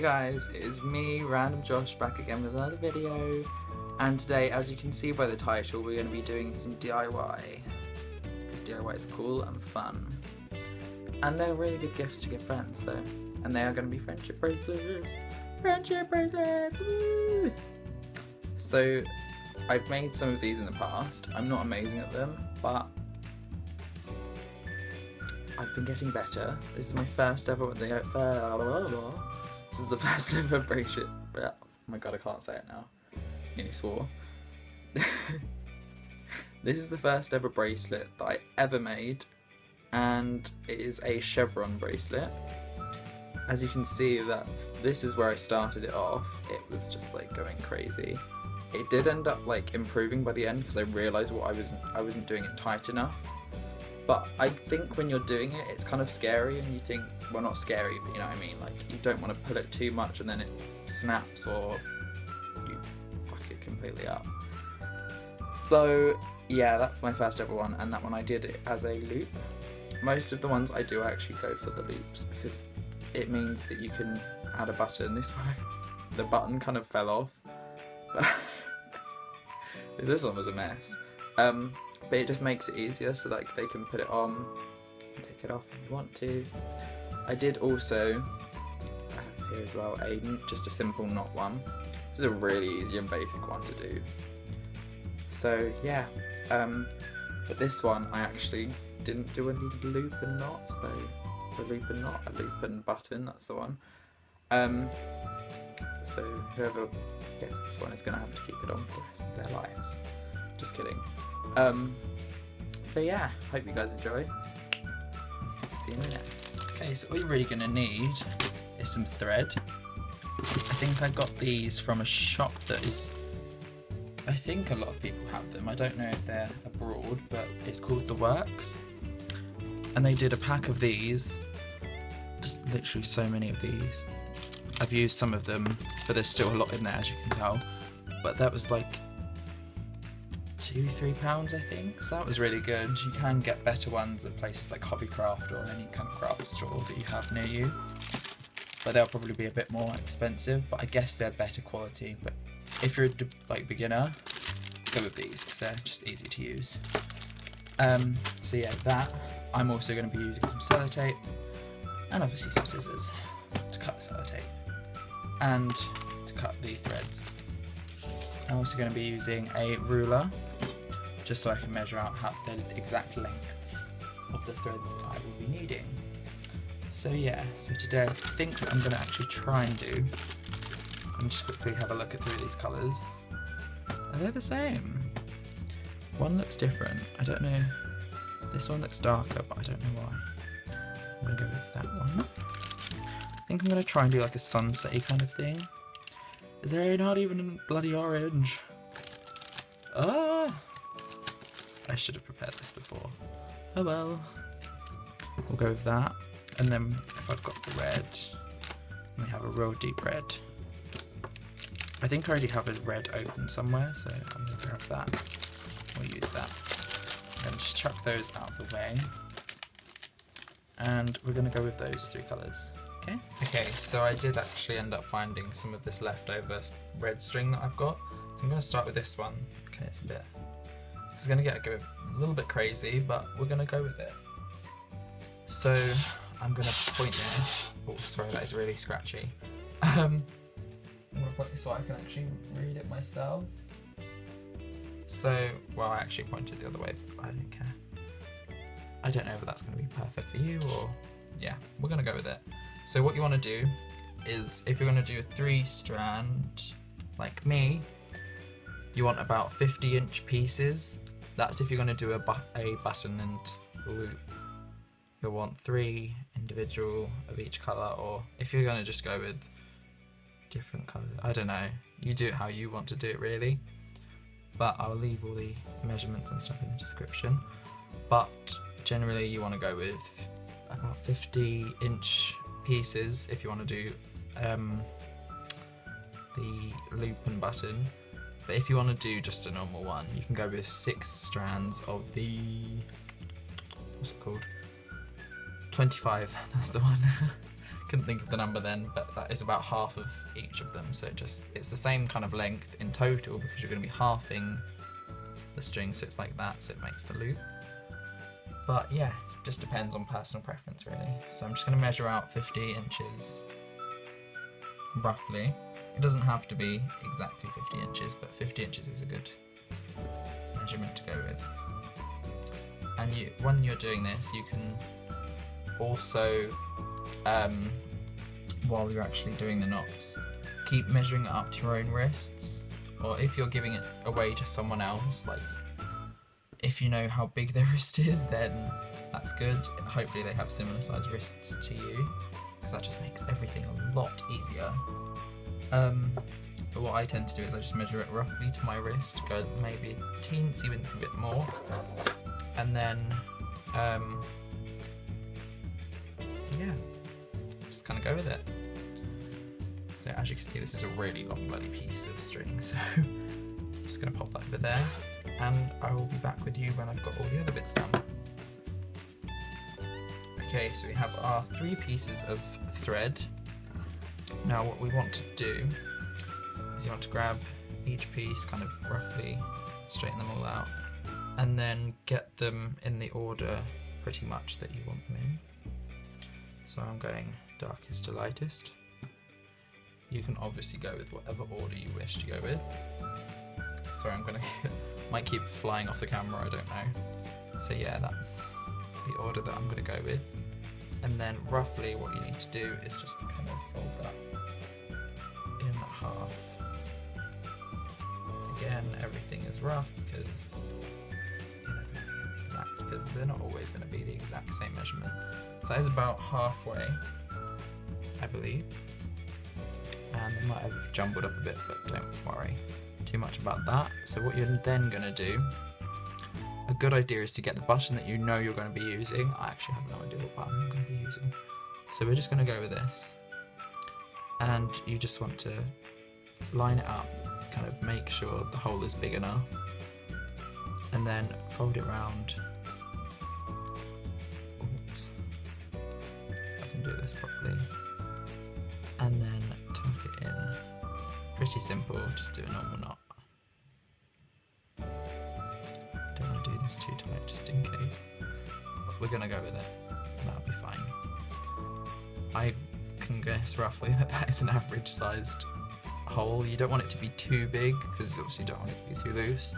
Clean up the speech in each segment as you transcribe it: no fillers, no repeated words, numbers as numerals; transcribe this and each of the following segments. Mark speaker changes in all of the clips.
Speaker 1: Hey guys, it is me, RandomJosh, back again with another video, and today, as you can see by the title, we're going to be doing some DIY, because DIY is cool and fun, and they're really good gifts to give friends though, and they are going to be friendship bracelets, woo! So, I've made some of these in the past. I'm not amazing at them, but I've been getting better. This is my first ever. This is the first ever bracelet. Oh my god, I can't say it now. Nearly swore. This is the first ever bracelet that I ever made, and it is a Chevron bracelet. As you can see, that this is where I started it off. It was just like going crazy. It did end up like improving by the end because I realised what I wasn't doing it tight enough. But I think when you're doing it, it's kind of scary, and you think, well, not scary, but you know what I mean, like you don't want to pull it too much and then it snaps or you fuck it completely up. So yeah, that's my first ever one, and that one I did it as a loop. Most of the ones I do actually go for the loops because it means that you can add a button. This one, the button kind of fell off. This one was a mess. But it just makes it easier so like they can put it on and take it off if you want to. I did also have here as well just a simple knot one. This is a really easy and basic one to do. So yeah, but this one I actually didn't do any loop and knots though. The loop and knot, a loop and button, that's the one. So whoever gets this one is going to have to keep it on for the rest of their lives. Just kidding. So yeah, hope you guys enjoy. See you in a minute. Okay, so all you're really going to need is some thread. I think I got these from a shop that is, I think a lot of people have them. I don't know if they're abroad, but it's called The Works. And they did a pack of these, just literally so many of these. I've used some of them, but there's still a lot in there, as you can tell. But that was like £2-3, I think, so that was really good. You can get better ones at places like Hobbycraft or any kind of craft store that you have near you, but they'll probably be a bit more expensive, but I guess they're better quality. But if you're a like beginner, go with these because they're just easy to use. So yeah, that. I'm also going to be using some sellotape and obviously some scissors to cut the sellotape and to cut the threads. I'm also going to be using a ruler just so I can measure out the exact length of the threads that I will be needing. So yeah, so today I think what I'm going to actually try and do, and just quickly have a look through these colours. Are they the same? One looks different, I don't know. This one looks darker, but I don't know why. I'm going to go with that one. I think I'm going to try and do like a sunset-y kind of thing. Is there not even a bloody orange? Ah! I should have prepared this before. Oh well. We'll go with that. And then if I've got the red, we have a real deep red. I think I already have a red open somewhere, so I'm going to grab that. We'll use that. And just chuck those out of the way. And we're going to go with those three colours. Okay. Okay, so I did actually end up finding some of this leftover red string that I've got. So I'm going to start with this one. Okay, this is going to get a little bit crazy, but we're going to go with it. So I'm going to point this. Oh, sorry, that is really scratchy. I'm going to point this so I can actually read it myself. So, well, I actually pointed the other way, but I don't care. I don't know if that's going to be perfect for you, or yeah, we're going to go with it. So what you want to do is, if you're going to do a 3-strand, like me, you want about 50-inch pieces. That's if you're going to do a button and loop. You'll want 3 individual of each colour, or if you're going to just go with different colours, I don't know. You do it how you want to do it, really. But I'll leave all the measurements and stuff in the description. But generally you want to go with about 50-inch pieces if you want to do the loop and button. But if you want to do just a normal one, you can go with 6 strands of the, what's it called? 25, that's the one. couldn't think of the number then, but that is about half of each of them. So it's the same kind of length in total because you're going to be halving the string, so it's like that, so it makes the loop. But yeah, it just depends on personal preference really. So I'm just going to measure out 50 inches roughly. It doesn't have to be exactly 50 inches, but 50 inches is a good measurement to go with. And when you're doing this, you can also, while you're actually doing the knots, keep measuring it up to your own wrists, or if you're giving it away to someone else, like if you know how big their wrist is, then that's good. Hopefully they have similar sized wrists to you, because that just makes everything a lot easier. But what I tend to do is I just measure it roughly to my wrist, go maybe a teensy bit more, and then yeah, just kind of go with it. So as you can see, this is a really long bloody piece of string, so I'm just going to pop that over there, and I will be back with you when I've got all the other bits done. Okay, so we have our 3 pieces of thread. Now what we want to do is you want to grab each piece, kind of roughly straighten them all out, and then get them in the order pretty much that you want them in. So I'm going darkest to lightest. You can obviously go with whatever order you wish to go with. Sorry, I'm gonna might keep flying off the camera, I don't know. So yeah, that's the order that I'm gonna go with. And then roughly what you need to do is just kind of fold that in half. Again, everything is rough because exact, because they're not always going to be the exact same measurement. So that is about halfway, I believe. And they might have jumbled up a bit, but don't worry too much about that. So what you're then going to do, a good idea is to get the button that you know you're going to be using. I actually have no idea what button I'm going to be using. So we're just going to go with this. And you just want to line it up, kind of make sure the hole is big enough, and then fold it round. Oops. If I can do this properly. And then tuck it in. Pretty simple, just do a normal knot. Don't want to do this too tight just in case. But we're going to go with it. That'll be fine. I can guess roughly that that is an average sized hole. You don't want it to be too big because obviously you don't want it to be too loose,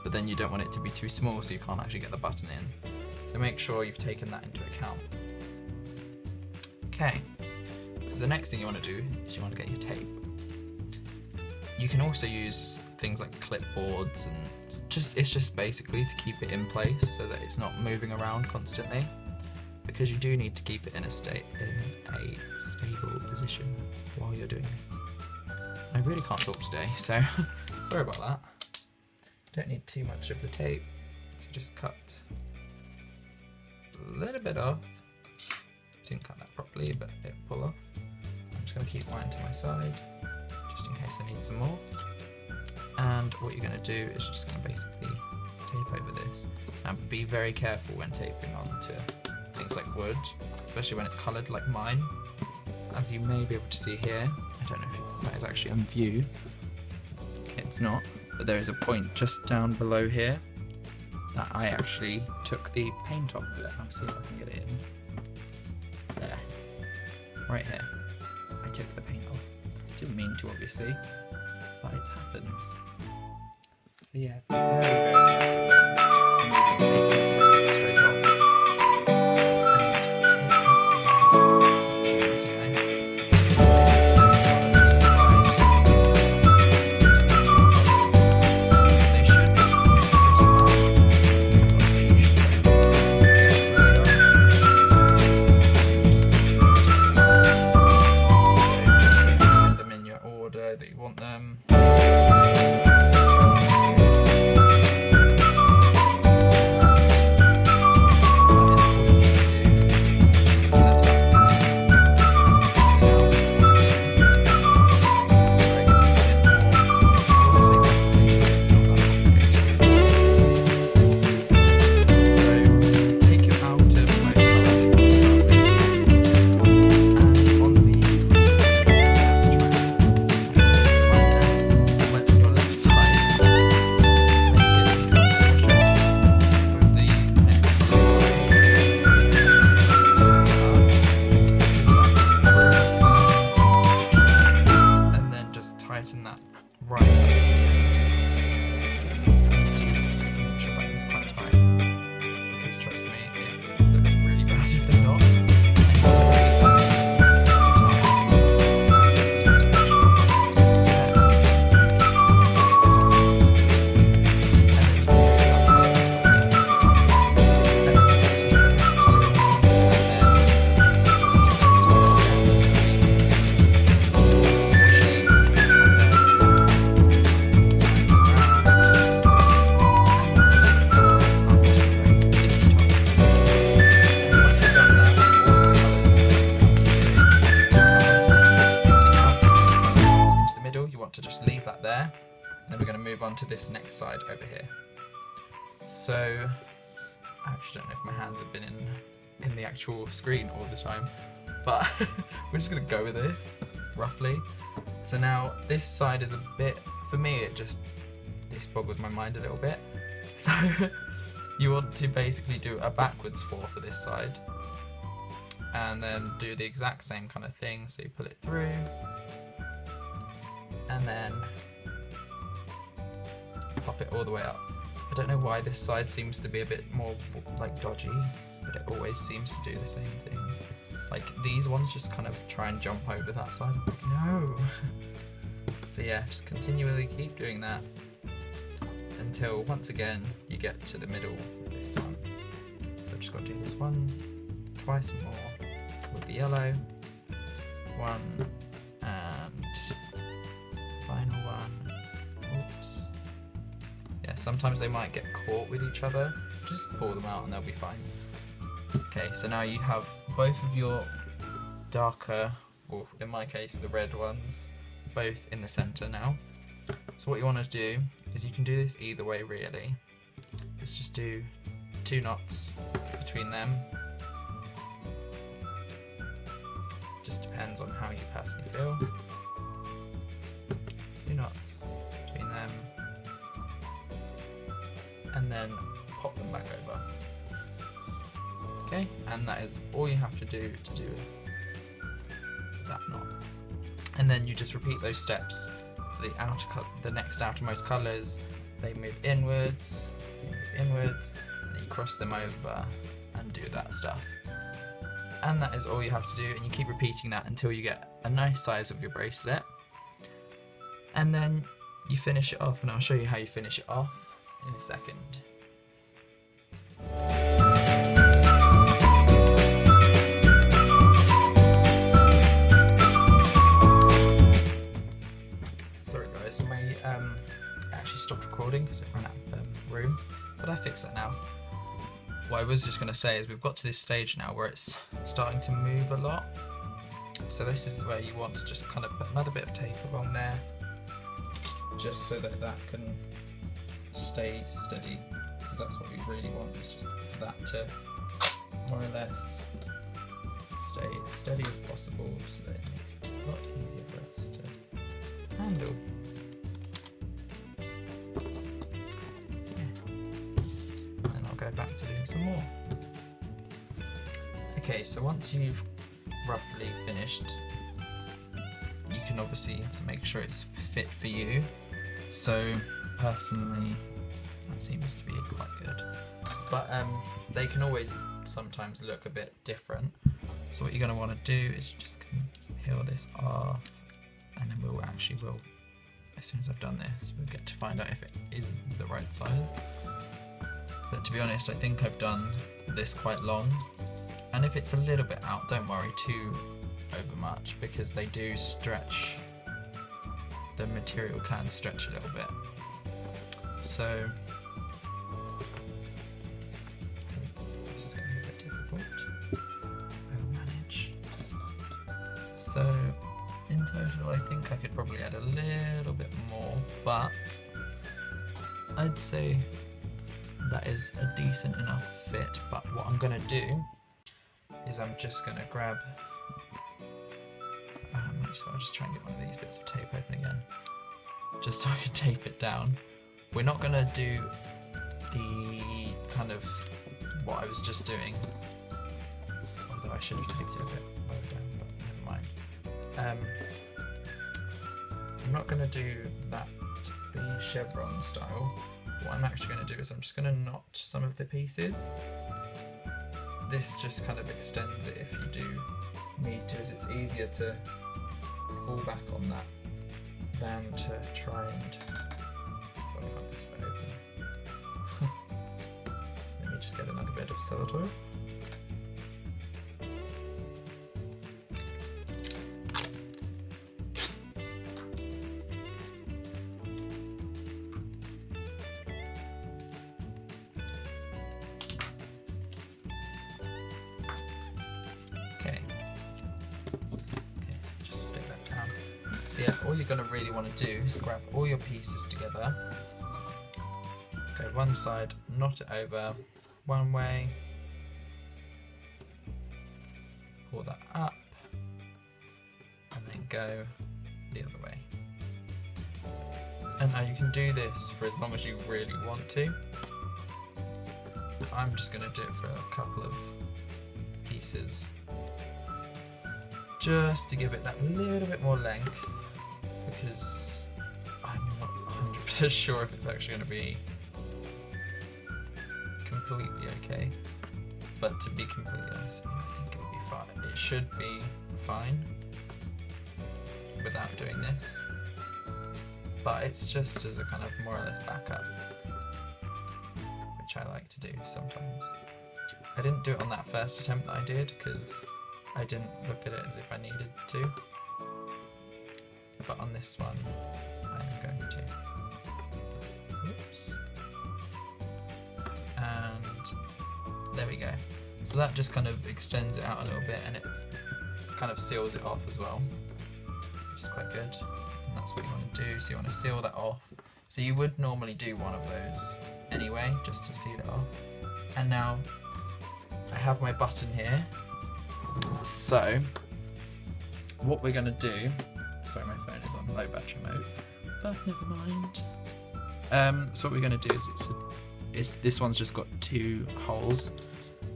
Speaker 1: but then you don't want it to be too small so you can't actually get the button in. So make sure you've taken that into account. Okay, so the next thing you want to do is you want to get your tape. You can also use things like clipboards, and it's just basically to keep it in place so that it's not moving around constantly, because you do need to keep it in a stable position while you're doing this. I really can't talk today, so sorry about that. Don't need too much of the tape, so just cut a little bit off. Didn't cut that properly, but it'll pull off. I'm just going to keep mine to my side, just in case I need some more. And what you're going to do is you're just going to basically tape over this. Now be very careful when taping onto things like wood, especially when it's coloured like mine. As you may be able to see here, I don't know if that is actually on view, it's not, but there is a point just down below here that I actually took the paint off of it. I'll see if I can get it in. There. Right here. I took the paint off. Didn't mean to, obviously, but it happens. So yeah, there we go. Straight off. That you want them. on to this next side over here. So I actually don't know if my hands have been in the actual screen all the time, but we're just gonna go with this roughly. So now this side is a bit, for me this boggles my mind a little bit. So you want to basically do a backwards 4 for this side, and then do the exact same kind of thing. So you pull it through, and then pop it all the way up. I don't know why this side seems to be a bit more like dodgy, but it always seems to do the same thing. Like these ones just kind of try and jump over that side. I'm like, no. So yeah, just continually keep doing that until once again you get to the middle of this one. So I've just got to do this one twice more with the yellow one, and final one. Oops. Yeah, sometimes they might get caught with each other. Just pull them out and they'll be fine. Okay, so now you have both of your darker, or in my case the red ones, both in the center now. So what you want to do is, you can do this either way really. Let's just do 2 knots between them. Just depends on how you personally feel. 2 knots between them, and then pop them back over. Okay, and that is all you have to do that knot. And then you just repeat those steps for the next outermost colours. They move inwards, and then you cross them over and do that stuff. And that is all you have to do, and you keep repeating that until you get a nice size of your bracelet. And then you finish it off, and I'll show you how you finish it off in a second. I actually stopped recording because it ran out of room, but I fixed that now. What I was just going to say is, we've got to this stage now where it's starting to move a lot. So this is where you want to just kind of put another bit of tape along there, just so that that can stay steady, because that's what we really want, is just for that to more or less stay as steady as possible, so that it makes it a lot easier for us to handle. Back to doing some more. Okay, so once you've roughly finished, you can obviously have to make sure it's fit for you. So personally, that seems to be quite good, but they can always sometimes look a bit different. So what you're going to want to do is just peel this off, and then we'll as soon as I've done this, we'll get to find out if it is the right size. But to be honest, I think I've done this quite long, and if it's a little bit out, don't worry too over much, because they do stretch, the material can stretch a little bit. So this is going to be a bit difficult. I'll manage. So in total, I think I could probably add a little bit more, but I'd say that is a decent enough fit. But what I'm going to do is I'm just going to grab, I'll just try and get one of these bits of tape open again, just so I can tape it down. We're not going to do the kind of what I was just doing, although I should have taped it a bit lower down, but never mind. I'm not going to do that, the chevron style. What I'm actually going to do is I'm just going to notch some of the pieces. This just kind of extends it if you do need to, as it's easier to fall back on that than to try and... Well, I can't get this bit open. Let me just get another bit of sellotape. So yeah, all you're going to really want to do is grab all your pieces together one side, knot it over one way, pull that up, and then go the other way. And now you can do this for as long as you really want to. I'm just going to do it for a couple of pieces, just to give it that little bit more length, because I'm not 100% sure if it's actually going to be completely okay. But to be completely honest with you, I think it'll be fine. It should be fine without doing this, but it's just as a kind of more or less backup, which I like to do sometimes. I didn't do it on that first attempt that I did because I didn't look at it as if I needed to, but on this one I'm going to. Oops. And there we go. So that just kind of extends it out a little bit, and it kind of seals it off as well, which is quite good. And that's what you want to do. So you want to seal that off. So you would normally do one of those anyway, just to seal it off. And now I have my button here. So what we're going to do, sorry, my phone is on low battery mode, but never mind. So what we're going to do is this one's just got 2 holes.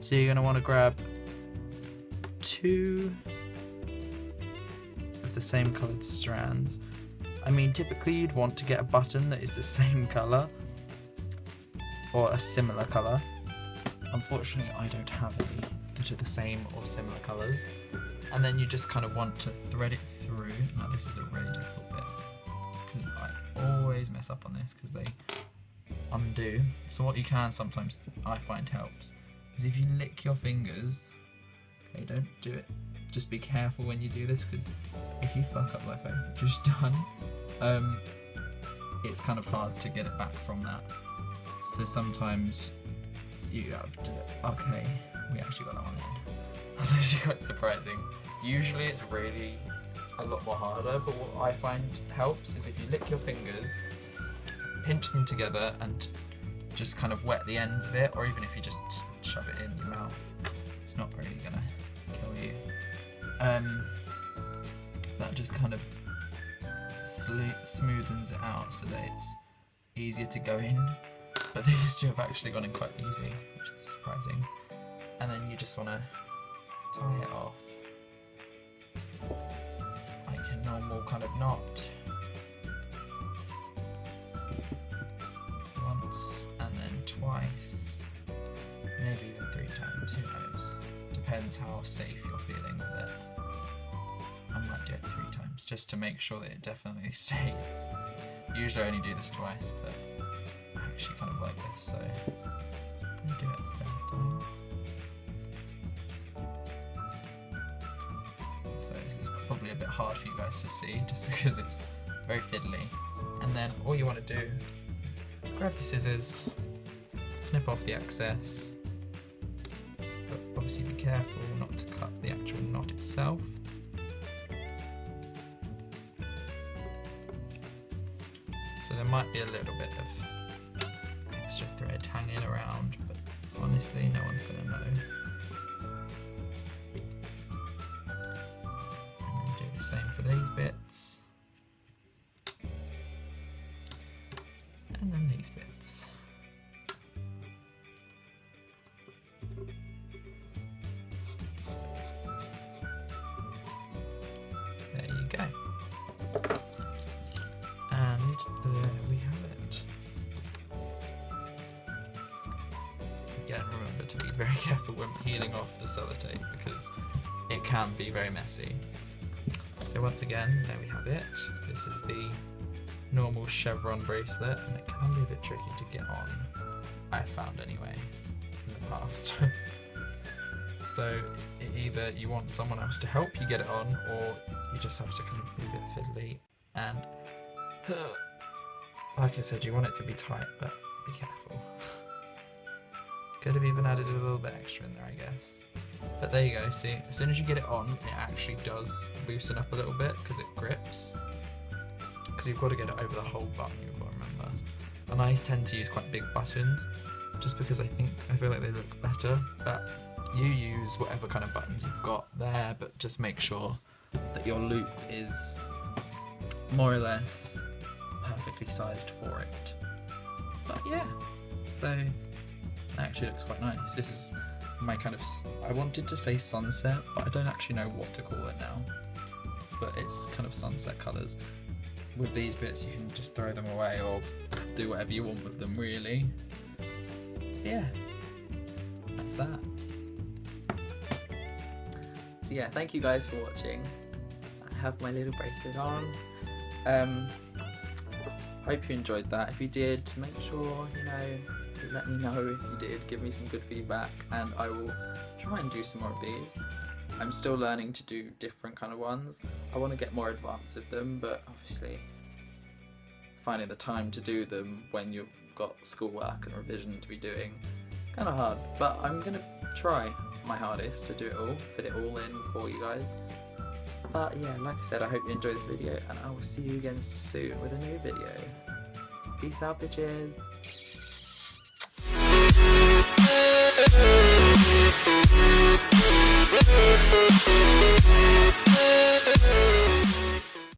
Speaker 1: So you're going to want to grab 2 of the same coloured strands. I mean, typically you'd want to get a button that is the same colour or a similar colour. Unfortunately, I don't have any that are the same or similar colours. And then you just kind of want to thread it through. Now this is a really difficult bit because I always mess up on this because they undo. So what you can sometimes, I find helps, is if you lick your fingers. Okay, don't do it. Just be careful when you do this, because if you fuck up like I've just done, it's kind of hard to get it back from that. So sometimes you have to, okay, we actually got that one in. That's actually quite surprising. Usually it's really a lot more harder, but what I find helps is if you lick your fingers, pinch them together and just kind of wet the ends of it, or even if you just shove it in your mouth, it's not really gonna kill you. That just kind of smoothens it out so that it's easier to go in. But these two have actually gone in quite easy, which is surprising. And then you just want to tie it off like a normal kind of knot. Once and then twice, maybe even 3 times, who knows. Depends how safe you're feeling with it. I might do it 3 times just to make sure that it definitely stays. Usually I only do this twice, but I actually kind of like this, so I'm going to do it a 3rd time. So this is probably a bit hard for you guys to see just because it's very fiddly. And then all you want to do, grab your scissors, snip off the excess, but obviously be careful not to cut the actual knot itself. So there might be a little bit of extra thread hanging around, but honestly no one's going to know. And then do the same for these bits. And then these bits. There you go. And there we have it. Again, remember to be very careful when peeling off the sellotape because it can be very messy. So once again, there we have it. This is the normal Chevron bracelet, and it can be a bit tricky to get on, I've found anyway, in the past. So either you want someone else to help you get it on, or you just have to kind of be a bit fiddly. And like I said, you want it to be tight, but be careful. Could have even added a little bit extra in there, I guess. But there you go, see, as soon as you get it on, it actually does loosen up a little bit because it grips. Because you've got to get it over the whole button, you've got to remember. and I tend to use quite big buttons just because I feel like they look better, but you use whatever kind of buttons you've got there, but just make sure that your loop is more or less perfectly sized for it. But yeah, so it actually looks quite nice. This is my kind of, I wanted to say sunset, but I don't actually know what to call it now, but it's kind of sunset colours. With these bits you can just throw them away or do whatever you want with them, really. Yeah, that's that. So yeah, thank you guys for watching. I have my little bracelet on. Hope you enjoyed that. If you did, make sure, you know, let me know if you did. Give me some good feedback and I will try and do some more of these. I'm still learning to do different kind of ones. I want to get more advanced with them, but obviously finding the time to do them when you've got schoolwork and revision to be doing, kind of hard. But I'm going to try my hardest to do it all, fit it all in for you guys. But yeah, like I said, I hope you enjoyed this video and I will see you again soon with a new video. Peace out, bitches!